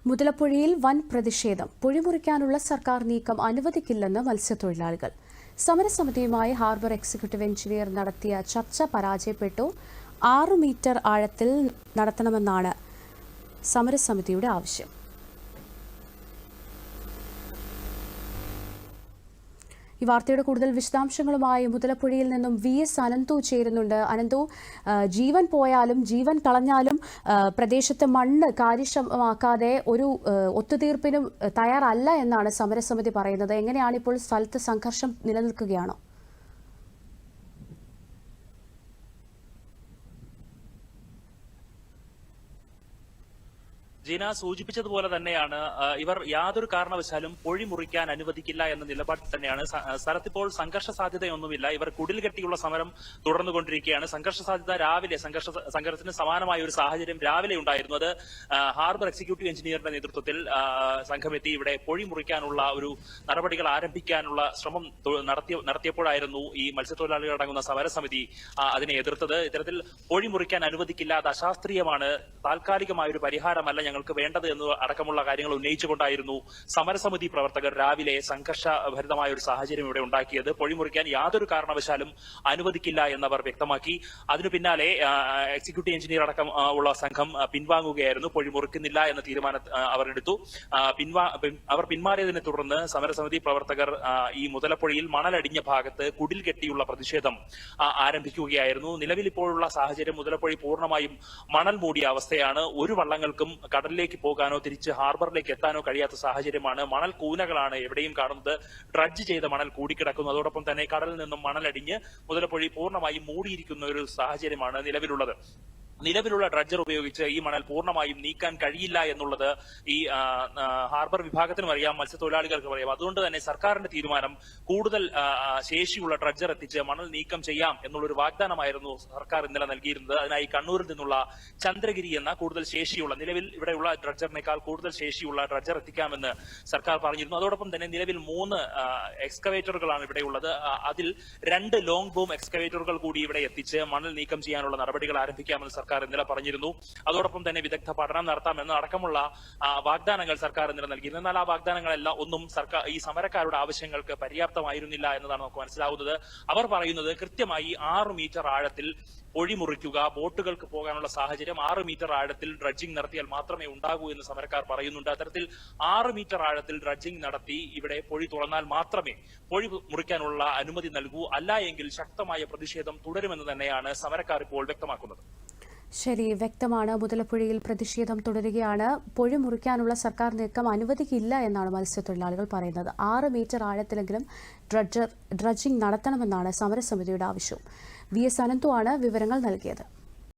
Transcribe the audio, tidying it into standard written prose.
മുതലപ്പുഴയിൽ വൻ പ്രതിഷേധം. പുഴമുറിക്കാനുള്ള സർക്കാർ നീക്കം അനുവദിക്കില്ലെന്ന് മത്സ്യത്തൊഴിലാളികൾ. സമരസമിതിയുമായി ഹാർബർ എക്സിക്യൂട്ടീവ് എഞ്ചിനീയർ നടത്തിയ ചർച്ച പരാജയപ്പെട്ടു. 6 മീറ്റർ ആഴത്തിൽ നടത്തണമെന്നാണ് സമരസമിതിയുടെ ആവശ്യം. ഈ വാർത്തയുടെ കൂടുതൽ വിശദാംശങ്ങളുമായി മുതലപ്പുഴയിൽ നിന്നും VS അനന്തു ചേരുന്നുണ്ട്. അനന്തു, ജീവൻ പോയാലും ജീവൻ കളഞ്ഞാലും പ്രദേശത്തെ മണ്ണ് കാര്യക്ഷമമാക്കാതെ ഒരു ഒത്തുതീർപ്പിനും തയ്യാറല്ല എന്നാണ് സമരസമിതി പറയുന്നത്. എങ്ങനെയാണ് ഇപ്പോൾ സ്ഥലത്ത് സംഘർഷം നിലനിൽക്കുകയാണോ? ജീന സൂചിപ്പിച്ചതുപോലെ തന്നെയാണ് ഇവർ യാതൊരു കാരണവശാലും പൊഴി മുറിക്കാൻ അനുവദിക്കില്ല എന്ന നിലപാടിൽ തന്നെയാണ്. സ്ഥലത്തിപ്പോൾ സംഘർഷ സാധ്യതയൊന്നുമില്ല. ഇവർ കുടിൽ കെട്ടിയുള്ള സമരം തുടർന്നുകൊണ്ടിരിക്കുകയാണ്. സംഘർഷ സാധ്യത രാവിലെ സംഘർഷത്തിന് സമാനമായ ഒരു സാഹചര്യം രാവിലെ ഉണ്ടായിരുന്നു. അത് ഹാർബർ എക്സിക്യൂട്ടീവ് എഞ്ചിനീയറുടെ നേതൃത്വത്തിൽ സംഘമെത്തി ഇവിടെ പൊഴി മുറിക്കാനുള്ള ഒരു നടപടികൾ ആരംഭിക്കാനുള്ള ശ്രമം നടത്തിയപ്പോഴായിരുന്നു ഈ മത്സ്യത്തൊഴിലാളികൾ അടങ്ങുന്ന സമരസമിതി അതിനെ എതിർത്തത്. ഇത്തരത്തിൽ പൊഴി മുറിക്കാൻ അനുവദിക്കില്ല, അത് അശാസ്ത്രീയമാണ്, താൽക്കാലികമായ ഒരു പരിഹാരമല്ല ഞങ്ങൾക്ക് വേണ്ടത് എന്ന് അടക്കമുള്ള കാര്യങ്ങൾ ഉന്നയിച്ചുകൊണ്ടായിരുന്നു സമരസമിതി പ്രവർത്തകർ രാവിലെ സംഘർഷഭരിതമായ ഒരു സാഹചര്യം ഇവിടെ ഉണ്ടാക്കിയത്. പൊഴിമുറിക്കാൻ യാതൊരു കാരണവശാലും അനുവദിക്കില്ല എന്നവർ വ്യക്തമാക്കി. അതിനു പിന്നാലെ എക്സിക്യൂട്ടീവ് എഞ്ചിനീയർ അടക്കം ഉള്ള സംഘം പിൻവാങ്ങുകയായിരുന്നു. പൊഴിമുറിക്കുന്നില്ല എന്ന തീരുമാനം അവർ എടുത്തു. അവർ പിന്മാറിയതിനെ തുടർന്ന് സമരസമിതി പ്രവർത്തകർ ഈ മുതലപ്പുഴയിൽ മണലടിഞ്ഞ ഭാഗത്ത് കുടിൽ കെട്ടിയുള്ള പ്രതിഷേധം ആരംഭിക്കുകയായിരുന്നു. നിലവിൽ ഇപ്പോഴുള്ള സാഹചര്യം മുതലപ്പുഴ പൂർണ്ണമായും മണൽ മൂടിയ അവസ്ഥയാണ്. ഒരു വള്ളങ്ങൾക്കും കടലിലേക്ക് പോകാനോ തിരിച്ച് ഹാർബറിലേക്ക് എത്താനോ കഴിയാത്ത സാഹചര്യമാണ്. മണൽ കൂനകളാണ് എവിടെയും കാണുന്നത്. ഡ്രഡ്ജ് ചെയ്ത മണൽ കൂടിക്കിടക്കുന്നു. അതോടൊപ്പം തന്നെ കടലിൽ നിന്നും മണലടിഞ്ഞ് മുതലപ്പുഴ പൂർണ്ണമായും മൂടിയിരിക്കുന്ന ഒരു സാഹചര്യമാണ് നിലവിലുള്ളത്. നിലവിലുള്ള ഡ്രഡ്ജർ ഉപയോഗിച്ച് ഈ മണൽ പൂർണ്ണമായും നീക്കാൻ കഴിയില്ല എന്നുള്ളത് ഈ ഹാർബർ വിഭാഗത്തിനും അറിയാം, മത്സ്യത്തൊഴിലാളികൾക്കും അറിയാം. അതുകൊണ്ട് തന്നെ സർക്കാരിന്റെ തീരുമാനം കൂടുതൽ ശേഷിയുള്ള ഡ്രഡ്ജർ എത്തിച്ച് മണൽ നീക്കം ചെയ്യാം എന്നുള്ളൊരു വാഗ്ദാനമായിരുന്നു സർക്കാർ ഇന്നലെ നൽകിയിരുന്നത്. അതിനായി കണ്ണൂരിൽ നിന്നുള്ള ചന്ദ്രഗിരി എന്ന കൂടുതൽ ശേഷിയുള്ള, നിലവിൽ ഇവിടെയുള്ള ഡ്രഡ്ജറിനേക്കാൾ കൂടുതൽ ശേഷിയുള്ള ഡ്രഡ്ജർ എത്തിക്കാമെന്ന് സർക്കാർ പറഞ്ഞിരുന്നു. അതോടൊപ്പം തന്നെ നിലവിൽ 3 എക്സ്കവേറ്ററുകളാണ് ഇവിടെയുള്ളത്. അതിൽ 2 ലോങ് ബൂം എക്സ്കവേറ്ററുകൾ കൂടി ഇവിടെ എത്തിച്ച് മണൽ നീക്കം ചെയ്യാനുള്ള നടപടികൾ ആരംഭിക്കാമെന്ന് സർക്കാർ ഇന്നലെ പറഞ്ഞിരുന്നു. അതോടൊപ്പം തന്നെ വിദഗ്ധ പഠനം നടത്താമെന്ന് അടക്കമുള്ള വാഗ്ദാനങ്ങൾ സർക്കാർ ഇന്നലെ നൽകിയിരുന്നു. എന്നാൽ ആ വാഗ്ദാനങ്ങളെല്ലാം ഒന്നും ഈ സമരക്കാരുടെ ആവശ്യങ്ങൾക്ക് പര്യാപ്തമായിരുന്നില്ല എന്നതാണ് നമുക്ക് മനസ്സിലാവുന്നത്. അവർ പറയുന്നത് കൃത്യമായി 6 മീറ്റർ ആഴത്തിൽ പൊഴി മുറിക്കുക, ബോട്ടുകൾക്ക് പോകാനുള്ള സാഹചര്യം 6 മീറ്റർ ആഴത്തിൽ ഡ്രഡ്ജിംഗ് നടത്തിയാൽ മാത്രമേ ഉണ്ടാകൂ എന്ന് സമരക്കാർ പറയുന്നുണ്ട്. അത്തരത്തിൽ 6 മീറ്റർ ആഴത്തിൽ ഡ്രഡ്ജിംഗ് നടത്തി ഇവിടെ പൊഴി തുറന്നാൽ മാത്രമേ പൊഴി മുറിക്കാനുള്ള അനുമതി നൽകൂ, അല്ല എങ്കിൽ ശക്തമായ പ്രതിഷേധം തുടരുമെന്ന് തന്നെയാണ് സമരക്കാർ ഇപ്പോൾ വ്യക്തമാക്കുന്നത്. ശരി, വ്യക്തമാണ്. മുതലപ്പുഴയിൽ പ്രതിഷേധം തുടരുകയാണ്. പൊഴി മുറിക്കാനുള്ള സർക്കാർ നീക്കം അനുവദിക്കില്ല എന്നാണ് മത്സ്യത്തൊഴിലാളികൾ പറയുന്നത്. 6 മീറ്റർ ആഴത്തിലെങ്കിലും ഡ്രഡ്ജിംഗ് നടത്തണമെന്നാണ് സമരസമിതിയുടെ ആവശ്യം. VS അനന്തു ആണ് വിവരങ്ങൾ നൽകിയത്.